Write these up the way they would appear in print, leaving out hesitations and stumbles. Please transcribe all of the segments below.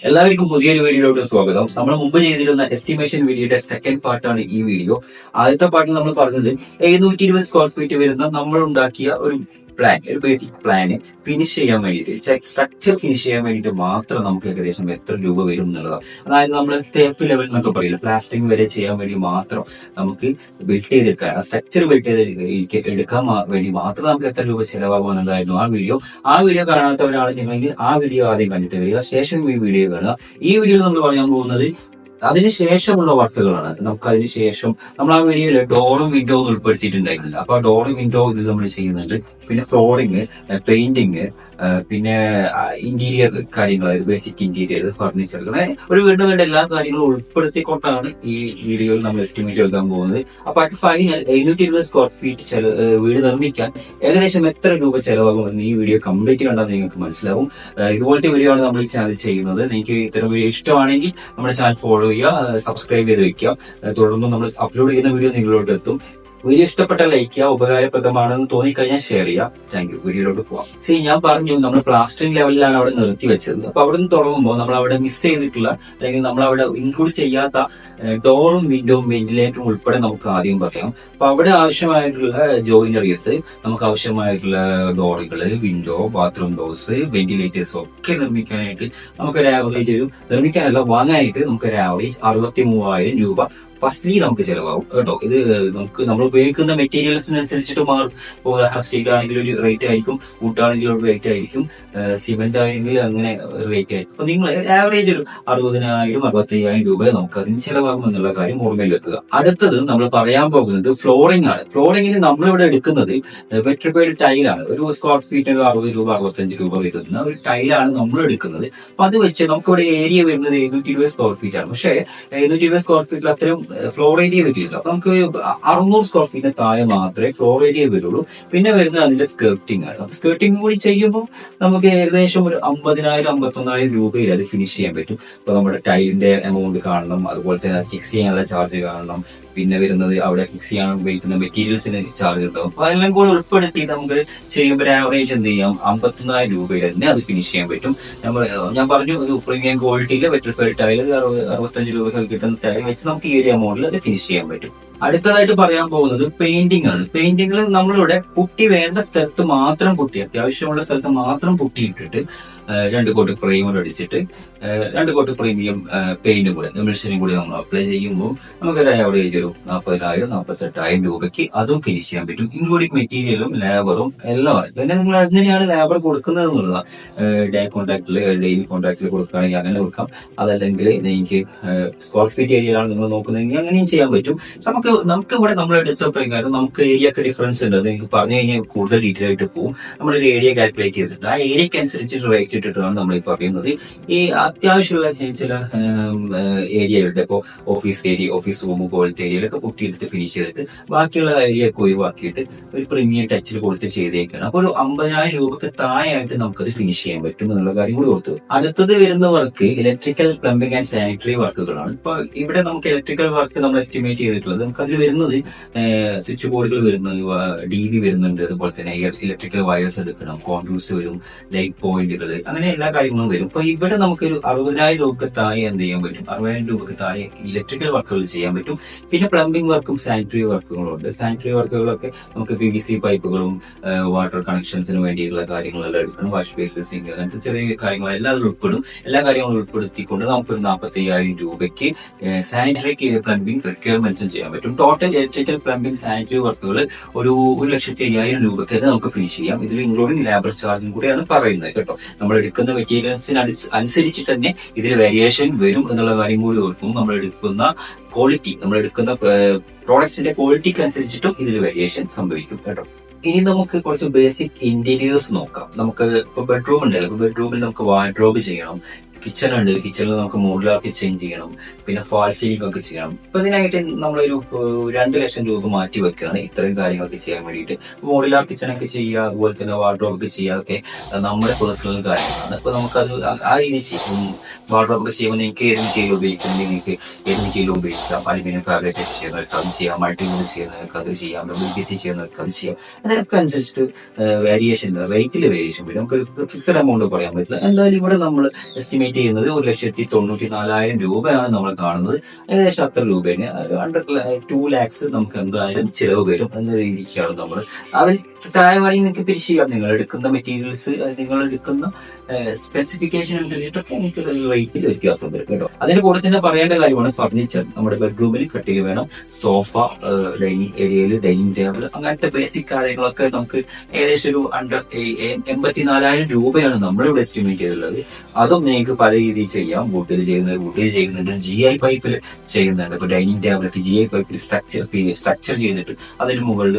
എല്ലാവർക്കും പുതിയൊരു വീഡിയോയിലോട്ട് സ്വാഗതം. നമ്മൾ മുമ്പ് ചെയ്തിരുന്ന എസ്റ്റിമേഷൻ വീഡിയോയുടെ സെക്കൻഡ് പാർട്ടാണ് ഈ വീഡിയോ. ആദ്യത്തെ പാർട്ടിൽ നമ്മൾ പറഞ്ഞത് 720 സ്ക്വയർ ഫീറ്റ് വരുന്ന നമ്മൾ ഉണ്ടാക്കിയ ഒരു പ്ലാൻ, ഒരു ബേസിക് പ്ലാന് ഫിനിഷ് ചെയ്യാൻ വേണ്ടിയിട്ട്, സ്ട്രക്ചർ ഫിനിഷ് ചെയ്യാൻ വേണ്ടിയിട്ട് മാത്രം നമുക്ക് ഏകദേശം എത്ര രൂപ വരും എന്നുള്ളതാണ്. അതായത് നമ്മൾ തേപ്പ് ലെവൽ എന്നൊക്കെ പറയില്ല, പ്ലാസ്റ്ററിംഗ് വരെ ചെയ്യാൻ വേണ്ടി മാത്രം നമുക്ക് ബിൽഡ് ചെയ്തെടുക്കാൻ, സ്ട്രക്ചർ ബിൽഡ് ചെയ്ത് എടുക്കാൻ വേണ്ടി മാത്രം നമുക്ക് എത്ര രൂപ ചെലവാകുമെന്നതായിരുന്നു ആ വീഡിയോ. ആ വീഡിയോ കാണാത്തവരാണെന്നുണ്ടെങ്കിൽ ആ വീഡിയോ ആദ്യം കണ്ടിട്ട് വരിക, ശേഷം ഈ വീഡിയോ കാണുക. ഈ വീഡിയോയിൽ നമ്മൾ പറയാൻ പോകുന്നത് അതിനുശേഷമുള്ള വർക്കുകളാണ്. നമുക്ക് അതിനുശേഷം നമ്മൾ ആ വീഡിയോയിൽ ഡോറും വിൻഡോ ഉൾപ്പെടുത്തിയിട്ടുണ്ടായിരുന്നില്ല. അപ്പൊ ആ ഡോറും വിൻഡോ ഇത് നമ്മൾ ചെയ്യുന്നുണ്ട്. പിന്നെ ഫ്ലോറിങ്, പെയിന്റിങ്, പിന്നെ ഇന്റീരിയർ കാര്യങ്ങൾ, ബേസിക് ഇന്റീരിയർ, ഫർണിച്ചർ, അങ്ങനെ ഒരു വീടിന്റെ എല്ലാ കാര്യങ്ങളും ഉൾപ്പെടുത്തിക്കൊണ്ടാണ് ഈ വീഡിയോയിൽ നമ്മൾ എസ്റ്റിമേറ്റ് എടുക്കാൻ പോകുന്നത്. അപ്പൊ അറ്റ് ഫൈനൽ 720 സ്ക്വയർ ഫീറ്റ് വീട് നിർമ്മിക്കാൻ ഏകദേശം എത്ര രൂപ ചെലവാകുമെന്ന് ഈ വീഡിയോ കംപ്ലീറ്റ് കണ്ടാൽ നിങ്ങൾക്ക് മനസ്സിലാവും. ഇതുപോലത്തെ വീഡിയോ ആണ് നമ്മൾ ഈ ചാനൽ ചെയ്യുന്നത്. നിങ്ങൾക്ക് ഇത്തരം വീഡിയോ ഇഷ്ടമാണെങ്കിൽ നമ്മുടെ ചാനൽ ഫോളോ ചെയ്യുക, സബ്സ്ക്രൈബ് ചെയ്ത് വെക്കുക. തുടർന്ന് നമ്മൾ അപ്ലോഡ് ചെയ്യുന്ന വീഡിയോ നിങ്ങളിലോട്ട് എത്തും. വീഡിയോ ഇഷ്ടപ്പെട്ട ലൈക്ക് ചെയ്യുക, ഉപകാരപ്രദമാണെന്ന് തോന്നിക്കഴിഞ്ഞാൽ ഷെയർ ചെയ്യാം. Thank you. വീഡിയോയിലോട്ട് പോവാം. ഞാൻ പറഞ്ഞു നമ്മൾ പ്ലാസ്റ്ററിംഗ് ലെവലിലാണ് അവിടെ നിർത്തി വെച്ചത്. അപ്പൊ അവിടെ നിന്ന് തുടങ്ങുമ്പോൾ നമ്മൾ അവിടെ മിസ് ചെയ്തിട്ടുള്ള, അല്ലെങ്കിൽ നമ്മൾ അവിടെ ഇൻക്ലൂഡ് ചെയ്യാത്ത ഡോറും വിൻഡോയും വെന്റിലേറ്ററും ഉൾപ്പെടെ നമുക്ക് ആദ്യം പറയാം. അപ്പൊ അവിടെ ആവശ്യമായിട്ടുള്ള ജോയിനറീസ്, നമുക്ക് ആവശ്യമായിട്ടുള്ള ഡോറുകള്, വിൻഡോ, ബാത്റൂം ഡോർസ്, വെന്റിലേറ്റേഴ്സ് ഒക്കെ നിർമ്മിക്കാനായിട്ട് നമുക്കൊരു ആവറേജ്, നിർമ്മിക്കാനല്ല വാങ്ങാനായിട്ട് നമുക്കൊരു ആവറേജ് 63,000 രൂപ ഫസ്റ്റ്ലി നമുക്ക് ചെലവാകും കേട്ടോ. ഇത് നമുക്ക് നമ്മൾ ഉപയോഗിക്കുന്ന മെറ്റീരിയൽസിനനുസരിച്ചിട്ട് മാറും. ഇപ്പോൾ സ്റ്റീൽ ആണെങ്കിൽ ഒരു റേറ്റ് ആയിരിക്കും, വുഡ് ആണെങ്കിൽ ഒരു റേറ്റ് ആയിരിക്കും, സിമെന്റ് ആണെങ്കിൽ അങ്ങനെ റേറ്റ് ആയിരിക്കും. അപ്പൊ നിങ്ങൾ ആവറേജ് ഒരു 60,000 65,000 രൂപ നമുക്ക് അതിന് ചെലവാകും എന്നുള്ള കാര്യം ഓർമ്മയിൽ വെക്കുക. അടുത്തത് നമ്മൾ പറയാൻ പോകുന്നത് ഫ്ലോറിംഗ് ആണ്. ഫ്ലോറിംഗിന് നമ്മളിവിടെ എടുക്കുന്നത് വെട്രിഫൈഡ് ടൈലാണ്. ഒരു സ്ക്വയർ ഫീറ്റിന് 60 രൂപ 65 രൂപ വരുന്ന ഒരു ടൈലാണ് നമ്മൾ എടുക്കുന്നത്. അപ്പൊ അത് വെച്ച് നമുക്കിവിടെ ഏരിയ വരുന്നത് 720 സ്ക്വയർ ഫീറ്റ് ആണ്. പക്ഷേ 720 സ്ക്വയർ ഫീറ്റിൽ അത്രയും ഫ്ലോർ ഏരിയ വരില്ല. അപ്പൊ നമുക്ക് 600 സ്ക്വയർ ഫീറ്റിന് താഴെ മാത്രമേ ഫ്ലോർ ഏരിയ വരുള്ളൂ. പിന്നെ വരുന്നത് അതിന്റെ സ്കേർട്ടിംഗ് ആണ്. അപ്പൊ സ്കേർട്ടിംഗ് കൂടി ചെയ്യുമ്പോൾ നമുക്ക് ഏകദേശം ഒരു 50,000 51,000 രൂപയിൽ അത് ഫിനിഷ് ചെയ്യാൻ പറ്റും. ഇപ്പൊ നമ്മുടെ ടൈലിന്റെ എമൗണ്ട് കാണണം, അതുപോലെ തന്നെ ഫിക്സ് ചെയ്യാനുള്ള ചാർജ് കാണണം, പിന്നെ വരുന്നത് അവിടെ ഫിക്സ് ചെയ്യാൻ ഉപയോഗിക്കുന്ന മെറ്റീരിയൽസിന് ചാർജ് ഉണ്ടാവും. അപ്പൊ അതെല്ലാം കൂടെ ഉൾപ്പെടുത്തിയിട്ട് നമുക്ക് ചെയ്യുമ്പോൾ ആവറേജ് എന്ത് ചെയ്യാം, 54,000 രൂപയിൽ തന്നെ അത് ഫിനിഷ് ചെയ്യാൻ പറ്റും. ഞാൻ പറഞ്ഞു, ഒരു പ്രീമിയം ക്വാളിറ്റിയിലെ വെട്രിഫൈഡ് ടൈൽ 65 രൂപ കിട്ടുന്ന ടൈൽ വെച്ച് നമുക്ക് ഈ ഒരു എമൗണ്ടിൽ അത് ഫിനിഷ് ചെയ്യാൻ പറ്റും. അടുത്തതായിട്ട് പറയാൻ പോകുന്നത് പെയിന്റിംഗ് ആണ്. പെയിന്റിംഗിൽ നമ്മളിവിടെ പുട്ടി വേണ്ട സ്ഥലത്ത് മാത്രം പുട്ടി, അത്യാവശ്യമുള്ള സ്ഥലത്ത് മാത്രം പുട്ടിയിട്ടിട്ട് 2 കോട്ട് പ്രൈമർ അടിച്ചിട്ട് 2 കോട്ട് പ്രീമിയം പെയിന്റും കൂടെ, എമിൽഷനും കൂടി നമ്മൾ അപ്ലൈ ചെയ്യുമ്പോൾ നമുക്കൊരു ആവറേജ് ഒരു 40,000 48,000 രൂപയ്ക്ക് അതും ഫിനിഷ് ചെയ്യാൻ പറ്റും. ഇൻക്ലൂഡിംഗ് മെറ്റീരിയലും ലേബറും എല്ലാം. പിന്നെ നിങ്ങൾ എങ്ങനെയാണ് ലേബർ കൊടുക്കുന്നത് എന്നുള്ളതാണ്. ഡേ കോൺട്രാക്റ്റില്, ഡെയിലി കോൺട്രാക്റ്റിൽ കൊടുക്കുകയാണെങ്കിൽ അങ്ങനെ കൊടുക്കാം. അതല്ലെങ്കിൽ നിങ്ങൾക്ക് സ്ക്വയർ ഫീറ്റ് ഏരിയയിലാണ് നിങ്ങൾ നോക്കുന്നതെങ്കിൽ അങ്ങനെയും ചെയ്യാൻ പറ്റും. നമുക്ക് ഇവിടെ നമ്മൾ എടുത്ത പ്രകാരം നമുക്ക് ഏരിയ ഒക്കെ ഡിഫറൻസ് ഉണ്ട്. അത് നിങ്ങൾക്ക് പറഞ്ഞു കഴിഞ്ഞാൽ കൂടുതൽ ഡീറ്റെയിൽ ആയിട്ട് പോകും. നമ്മളൊരു ഏരിയ കാൽക്കുലേറ്റ് ചെയ്തിട്ടുണ്ട്. ആ ഏരിയക്ക് അനുസരിച്ചിട്ട് റേറ്റ് ഇട്ടിട്ടാണ് നമ്മൾ ഈ പറയുന്നത്. ഈ അത്യാവശ്യമുള്ള ചില ഏരിയകളുടെ, ഇപ്പോൾ ഓഫീസ് ഏരിയ, ഓഫീസ് റൂം പോലത്തെ ഏരിയയിലൊക്കെ പൊട്ടിയെടുത്ത് ഫിനിഷ് ചെയ്തിട്ട് ബാക്കിയുള്ള ഏരിയ ഒക്കെ ഒഴിവാക്കിയിട്ട് ഒരു പ്രീമിയം ടച്ചിൽ കൊടുത്ത് ചെയ്തേക്കാണ്. അപ്പൊ ഒരു 50,000 രൂപക്ക് താഴെയായിട്ട് നമുക്കത് ഫിനിഷ് ചെയ്യാൻ പറ്റും എന്നുള്ള കാര്യം കൂടി ഓർത്തു. അടുത്തത് വരുന്ന work electrical, plumbing and sanitary വർക്കുകളാണ്. ഇപ്പൊ ഇവിടെ നമുക്ക് ഇലക്ട്രിക്കൽ വർക്ക് നമ്മൾ എസ്റ്റിമേറ്റ് ചെയ്തിട്ടുള്ളത്, നമുക്ക് അതിൽ വരുന്നത് സ്വിച്ച് ബോർഡുകൾ വരുന്നത്, DV വരുന്നുണ്ട്, അതുപോലെ തന്നെ ഇലക്ട്രിക്കൽ വയേഴ്സ് എടുക്കണം, കോൺട്യൂസ് വരും, ലൈറ്റ് പോയിന്റുകൾ, അങ്ങനെ എല്ലാ കാര്യങ്ങളും വരും. അപ്പൊ ഇവിടെ നമുക്കൊരു 60,000 രൂപക്ക് താഴെ എന്ത് ചെയ്യാൻ പറ്റും, 60,000 രൂപക്ക് താഴെ ഇലക്ട്രിക്കൽ വർക്കുകൾ ചെയ്യാൻ പറ്റും. പിന്നെ പ്ലംബിംഗ് വർക്കും സാനിറ്ററി വർക്കുകളും ഉണ്ട്. സാനിറ്ററി വർക്കുകളൊക്കെ നമുക്ക് PVC പൈപ്പുകളും വാട്ടർ കണക്ഷൻസിന് വേണ്ടിയുള്ള കാര്യങ്ങളെല്ലാം എടുക്കണം, വാഷ് ബേസ്, സിങ്ക്, അങ്ങനത്തെ ചെറിയ കാര്യങ്ങളെല്ലാം അതിൽ ഉൾപ്പെടും. എല്ലാ കാര്യങ്ങളും ഉൾപ്പെടുത്തിക്കൊണ്ട് നമുക്കൊരു 45,000 രൂപയ്ക്ക് സാനിറ്ററി പ്ലംബിംഗ് റിക്വയർമെന്റ്സും ചെയ്യാൻ പറ്റും. ടോട്ടൽ ഇലക്ട്രിക്കൽ, പ്ലംബിംഗ്, സാനിറ്ററി വർക്കുകൾ ഒരു 1,05,000 രൂപയ്ക്ക് നമുക്ക് ഫിനിഷ് ചെയ്യാം. ഇതിൽ ഇൻക്ലൂഡിംഗ് ലേബർ ചാർജും കൂടെയാണ് പറയുന്നത് കേട്ടോ. നമ്മൾ എടുക്കുന്ന മെറ്റീരിയൽസിന് അനുസരിച്ചിട്ട് തന്നെ ഇതിൽ വേരിയേഷൻ വരും എന്നുള്ള കാര്യം കൂടി ഓർക്കും. നമ്മൾ എടുക്കുന്ന ക്വാളിറ്റി, നമ്മൾ എടുക്കുന്ന പ്രോഡക്ട്സിന്റെ ക്വാളിറ്റിക്ക് അനുസരിച്ചിട്ടും ഇതിൽ വേരിയേഷൻ സംഭവിക്കും കേട്ടോ. ഇനി നമുക്ക് കുറച്ച് ബേസിക് ഇന്റീരിയേഴ്സ് നോക്കാം. നമുക്ക് ഇപ്പൊ ബെഡ്റൂം ഉണ്ടല്ലോ, ബെഡ്റൂമിൽ നമുക്ക് വാർഡ്രോബ് ചെയ്യണം, കിച്ചൺ ഉണ്ട്, കിച്ചണിൽ നമുക്ക് മോഡുലാർ കിച്ചൺ ചെയ്യണം, പിന്നെ ഫാൾ സീലിംഗ് ഒക്കെ ചെയ്യണം. അപ്പൊ ഇതിനായിട്ട് നമ്മളൊരു 2 ലക്ഷം രൂപ മാറ്റി വെക്കുകയാണ് ഇത്രയും കാര്യങ്ങളൊക്കെ ചെയ്യാൻ വേണ്ടിയിട്ട്. മോഡുലാർ കിച്ചൺ ഒക്കെ ചെയ്യുക, അതുപോലെ തന്നെ വാർഡ്രോബ് ഒക്കെ ചെയ്യുക, ഒക്കെ നമ്മുടെ പേഴ്സണൽ കാര്യങ്ങളാണ്. അപ്പൊ നമുക്കത് ആ രീതിയിൽ ചെയ്യും. വാർഡ്രോബ് ഒക്കെ ചെയ്യുമ്പോൾ നിങ്ങൾക്ക് ഏത് മെറ്റീരിയൽ ഉപയോഗിക്കും, നിങ്ങൾക്ക് ഏത് മെറ്റീരിയൽ ഉപയോഗിക്കാം. അലുമിനിയം ഫാബ്രിക് ഒക്കെ ചെയ്യുന്നവർക്ക് അത് ചെയ്യാം, മൾട്ടിമീഡിയ ചെയ്യുന്നവർക്ക് അത് ചെയ്യാം, WPC ചെയ്യുന്നവർക്ക് അത് ചെയ്യാം. അതിനൊക്കെ അനുസരിച്ചിട്ട് വേരിയേഷൻ, റേറ്റിൽ വേരിയേഷൻ വരും. നമുക്ക് ഫിക്സഡ് എമൗണ്ട് പറയാൻ പറ്റില്ല. എന്തായാലും ഇവിടെ നമ്മൾ എസ്റ്റിമേറ്റ് എസ്റ്റിമേറ്റ് ചെയ്യുന്നത് 1,94,000 രൂപയാണ് നമ്മൾ കാണുന്നത്. ഏകദേശം അത്ര രൂപേന് അണ്ടർ 2 lakhs നമുക്ക് എന്തായാലും ചിലവ് വരും എന്ന രീതിക്കാണ് നമ്മൾ. അതിൽ താഴെ വേണമെങ്കിൽ നിങ്ങൾക്ക് ഫിനിഷ് ചെയ്യാം. നിങ്ങൾ എടുക്കുന്ന മെറ്റീരിയൽസ്, നിങ്ങൾ എടുക്കുന്ന സ്പെസിഫിക്കേഷൻ അനുസരിച്ചിട്ടൊക്കെ എനിക്ക് റേറ്റിൽ വ്യത്യാസം വരും കേട്ടോ. അതിന്റെ കൂടെ തന്നെ പറയേണ്ട കാര്യമാണ് ഫർണിച്ചർ. നമ്മുടെ ബെഡ്റൂമിൽ കട്ടിൽ വേണം, സോഫ, ഡൈനിങ് ഏരിയയിൽ ഡൈനിങ് ടേബിൾ, അങ്ങനത്തെ ബേസിക് കാര്യങ്ങളൊക്കെ നമുക്ക് ഏകദേശം ഒരു അണ്ടർ 84,000 രൂപയാണ് നമ്മളിവിടെ എസ്റ്റിമേറ്റ് ചെയ്തിട്ടുള്ളത്. അതും നിങ്ങൾക്ക് പല രീതിയിൽ ചെയ്യാം. വുഡിൽ ചെയ്യുന്നുണ്ട്, GI പൈപ്പിൽ ചെയ്യുന്നുണ്ട്. ഇപ്പൊ ഡൈനിങ് ടേബിളൊക്കെ GI പൈപ്പിൽ സ്ട്രക്ചർ ചെയ്തിട്ട് അതിന് മുകളിൽ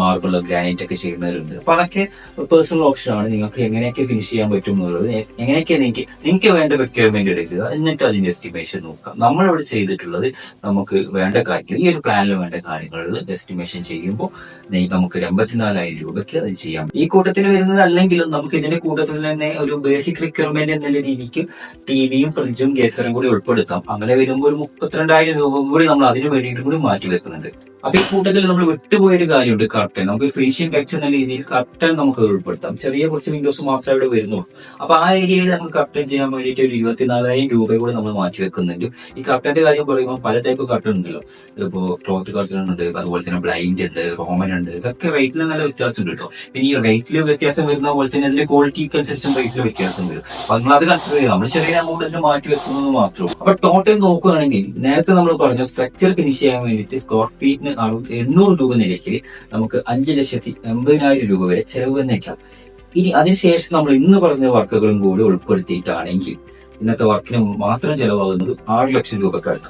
മാർബിൾ, ഗ്രാനൈറ്റ് ഒക്കെ ചെയ്യുന്നവരുണ്ട്. അപ്പൊ അതൊക്കെ പേഴ്സണൽ ഓപ്ഷൻ ആണ്. നിങ്ങൾക്ക് എങ്ങനെയൊക്കെ ഫിനിഷ് ചെയ്യാൻ പറ്റും എന്നുള്ളത്, എങ്ങനെയൊക്കെ നിങ്ങൾക്ക് വേണ്ട റിക്വയർമെന്റ് എടുക്കുക, എന്നിട്ട് അതിന്റെ എസ്റ്റിമേഷൻ നോക്കാം. നമ്മളിവിടെ ചെയ്തിട്ടുള്ളത് നമുക്ക് വേണ്ട കാര്യങ്ങൾ, ഈ ഒരു പ്ലാനിൽ വേണ്ട കാര്യങ്ങളിൽ എസ്റ്റിമേഷൻ ചെയ്യുമ്പോൾ നമുക്ക് 84,000 രൂപയ്ക്ക് അത് ചെയ്യാം. ഈ കൂട്ടത്തിൽ വരുന്നത് അല്ലെങ്കിലും നമുക്ക് ഇതിന്റെ കൂട്ടത്തിൽ തന്നെ ഒരു ബേസിക് റിക്വയർമെന്റ് എന്നുള്ള രീതിക്ക് ടിവിയും ഫ്രിഡ്ജും ഗേസറും കൂടി ഉൾപ്പെടുത്താം. അങ്ങനെ വരുമ്പോൾ ഒരു 32,000 രൂപ കൂടി നമ്മൾ അതിന് വേണ്ടിയിട്ട് കൂടി മാറ്റി വെക്കുന്നുണ്ട്. അപ്പൊ ഈ കൂട്ടത്തിൽ നമ്മൾ വിട്ടുപോയൊരു കാര്യമുണ്ട്, കർട്ടൻ. നമുക്ക് ഫിനിഷിംഗ് ടച്ച് എന്ന രീതിയിൽ കർട്ടൻ നമുക്ക് ഉൾപ്പെടുത്താം. ചെറിയ കുറച്ച് വിൻഡോസ് മാത്രമേ ഇവിടെ വരുന്നുള്ളൂ. അപ്പൊ ആ ഏരിയയിൽ നമുക്ക് കർട്ടൻ ചെയ്യാൻ വേണ്ടിയിട്ട് ഒരു 24,000 രൂപ കൂടി നമ്മൾ മാറ്റി വെക്കുന്നുണ്ട്. ഈ കർട്ടന്റെ കാര്യം പറയുമ്പോൾ പല ടൈപ്പ് കർട്ടൻ ഉണ്ടല്ലോ. ഇപ്പോ ക്ലോത്ത് കർട്ടൻ ഉണ്ട്, അതുപോലെ തന്നെ ബ്ലൈൻഡ് ഉണ്ട്, റോമൻ ഉണ്ട്. ഇതൊക്കെ റേറ്റിൽ നല്ല വ്യത്യാസം ഉണ്ട് കേട്ടോ. പിന്നെ ഈ റേറ്റിൽ വ്യത്യാസം വരുന്ന പോലെ തന്നെ അതിന്റെ ക്വാളിറ്റിക്ക് അനുസരിച്ചും റേറ്റിൽ വ്യത്യാസം വരും. അപ്പൊ നിങ്ങൾ അത് കൺസിഡർ ചെയ്യുക. നമ്മൾ ചെറിയ എമൗണ്ട് മാറ്റി വെക്കുന്നത് മാത്രമേ. അപ്പൊ ടോട്ടൽ നോക്കുകയാണെങ്കിൽ നേരത്തെ നമ്മൾ പറഞ്ഞ സ്ട്രക്ചർ ഫിനിഷ് ചെയ്യാൻ വേണ്ടിയിട്ട് സ്ക്വയർ ഫീറ്റിന് 800 രൂപ നിരക്കിൽ നമുക്ക് 5,80,000 രൂപ വരെ ചെലവ് വന്നേക്കാം. ഇനി അതിനുശേഷം നമ്മൾ ഇന്ന് പറഞ്ഞ വർക്കുകളും കൂടി ഉൾപ്പെടുത്തിയിട്ടാണെങ്കിൽ ഇന്നത്തെ വർക്കിന് മാത്രം ചെലവാകുന്നത് 6 ലക്ഷം രൂപക്കടുത്ത്.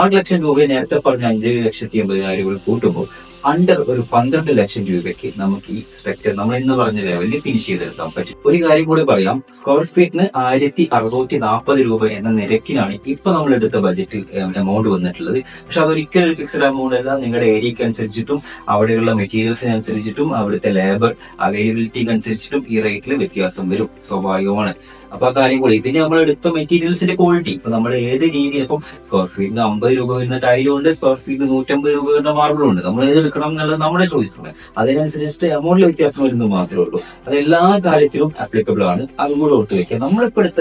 6 ലക്ഷം രൂപ നേരത്തെ പറഞ്ഞ 5,80,000 രൂപ കൂട്ടുമ്പോൾ അണ്ടർ ഒരു 12 ലക്ഷം രൂപയ്ക്ക് നമുക്ക് ഈ സ്ട്രക്ചർ നമ്മൾ ഇന്ന് പറഞ്ഞ ലെവലിൽ ഫിനിഷ് ചെയ്തെടുക്കാൻ പറ്റും. ഒരു കാര്യം കൂടി പറയാം, സ്ക്വയർ ഫീറ്റിന് 1,640 രൂപ എന്ന നിരക്കിനാണ് ഇപ്പൊ നമ്മൾ എടുത്ത ബജറ്റ് എമൗണ്ട് വന്നിട്ടുള്ളത്. പക്ഷെ അതൊരിക്കലും ഒരു ഫിക്സഡ് എമൗണ്ട് അല്ല. നിങ്ങളുടെ ഏരിയക്ക് അനുസരിച്ചിട്ടും അവിടെയുള്ള മെറ്റീരിയൽസിനനുസരിച്ചിട്ടും അവിടുത്തെ ലേബർ അവൈലബിലിറ്റിക്ക് അനുസരിച്ചിട്ടും ഈ റേറ്റിൽ വ്യത്യാസം വരും, സ്വാഭാവികമാണ്. അപ്പൊ ആ കാര്യം കൂടി. പിന്നെ നമ്മൾ എടുത്ത മെറ്റീരിയൽസിന്റെ ക്വാളിറ്റി, ഇപ്പൊ നമ്മൾ ഏത് രീതിയിൽ, ഇപ്പം സ്ക്വയർ ഫീറ്റിന് 50 രൂപ വരുന്ന ടൈലും ഉണ്ട്, സ്ക്വയർ ഫീറ്റിന് 150 രൂപ വരുന്ന മാർബിളും ഉണ്ട്. നമ്മൾ ഏത് എടുക്കണം എന്നുള്ളത് നമ്മുടെ ചോയ്സാണ്. അതിനനുസരിച്ചിട്ട് എമൗണ്ടിൽ വ്യത്യാസം വരുന്നത് മാത്രമേ ഉള്ളൂ. അത് എല്ലാ കാര്യത്തിലും ആപ്ലിക്കബിൾ ആണ്. അതും കൂടെ ഓർത്ത് വെക്കുക. നമ്മളിപ്പോ എടുത്ത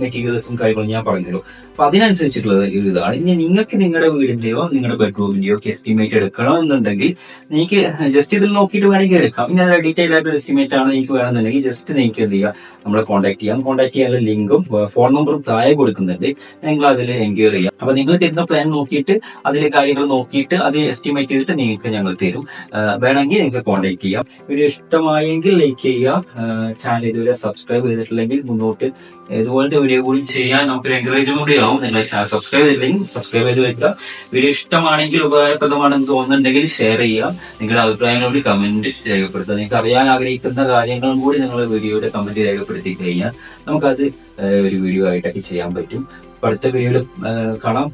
മെറ്റീരിയൽസും കാര്യങ്ങളും ഞാൻ പറഞ്ഞല്ലോ. അപ്പൊ അതിനനുസരിച്ചിട്ടുള്ളത് ഇതാണ്. ഇനി നിങ്ങൾക്ക് നിങ്ങളുടെ വീടിന്റെയോ നിങ്ങളുടെ ബെഡ്റൂമിന്റെയോ ഒക്കെ എസ്റ്റിമേറ്റ് എടുക്കണം എന്നുണ്ടെങ്കിൽ നിങ്ങൾക്ക് ജസ്റ്റ് ഇതിൽ നോക്കിയിട്ട് വേണമെങ്കിൽ എടുക്കാം. ഇനി അതിന്റെ ഡീറ്റെയിൽ ആയിട്ട് എസ്റ്റിമേറ്റ് ആണ് നിങ്ങൾക്ക് വേണമെന്നുണ്ടെങ്കിൽ ജസ്റ്റ് നിങ്ങൾക്ക് എന്ത് ചെയ്യാം, നമ്മളെ കോൺടാക്ട് ചെയ്യാം. കോൺടാക്ട് ചെയ്യാനുള്ള ലിങ്കും ഫോൺ നമ്പറും താഴെ കൊടുക്കുന്നുണ്ട്. നിങ്ങൾ അതിൽ എൻക്വയറി ചെയ്യാം. അപ്പൊ നിങ്ങൾ തരുന്ന പ്ലാൻ നോക്കിയിട്ട് അതിലെ കാര്യങ്ങൾ നോക്കിയിട്ട് അത് എസ്റ്റിമേറ്റ് ചെയ്തിട്ട് നിങ്ങൾക്ക് ഞങ്ങൾ തരും. വേണമെങ്കിൽ നിങ്ങൾക്ക് കോൺടാക്ട് ചെയ്യാം. വീഡിയോ ഇഷ്ടമായെങ്കിൽ ലൈക്ക് ചെയ്യുക. ചാനൽ ഇതുവരെ സബ്സ്ക്രൈബ് ചെയ്തിട്ടില്ലെങ്കിൽ മുന്നോട്ട് ഇതുപോലത്തെ വീഡിയോ കൂടി ചെയ്യാൻ നമുക്കൊരു എൻകറേജ്മെന്റ് കൂടി ആവും. നിങ്ങൾ ചാനൽ സബ്സ്ക്രൈബ് ചെയ്തില്ലെങ്കിൽ സബ്സ്ക്രൈബ് ചെയ്ത് വെക്കുക. വീഡിയോ ഇഷ്ടമാണെങ്കിൽ ഉപകാരപ്രദമാണെന്ന് തോന്നുന്നുണ്ടെങ്കിൽ ഷെയർ ചെയ്യാം. നിങ്ങളുടെ അഭിപ്രായങ്ങൾ കൂടി കമന്റ് രേഖപ്പെടുത്തുക. നിങ്ങൾക്ക് അറിയാൻ ആഗ്രഹിക്കുന്ന കാര്യങ്ങളും കൂടി നിങ്ങൾ വീഡിയോയുടെ കമന്റ് രേഖപ്പെടുത്തി കഴിഞ്ഞാൽ നമുക്കത് ഒരു വീഡിയോ ആയിട്ടൊക്കെ ചെയ്യാൻ പറ്റും. അടുത്ത വീഡിയോയിൽ കാണാം.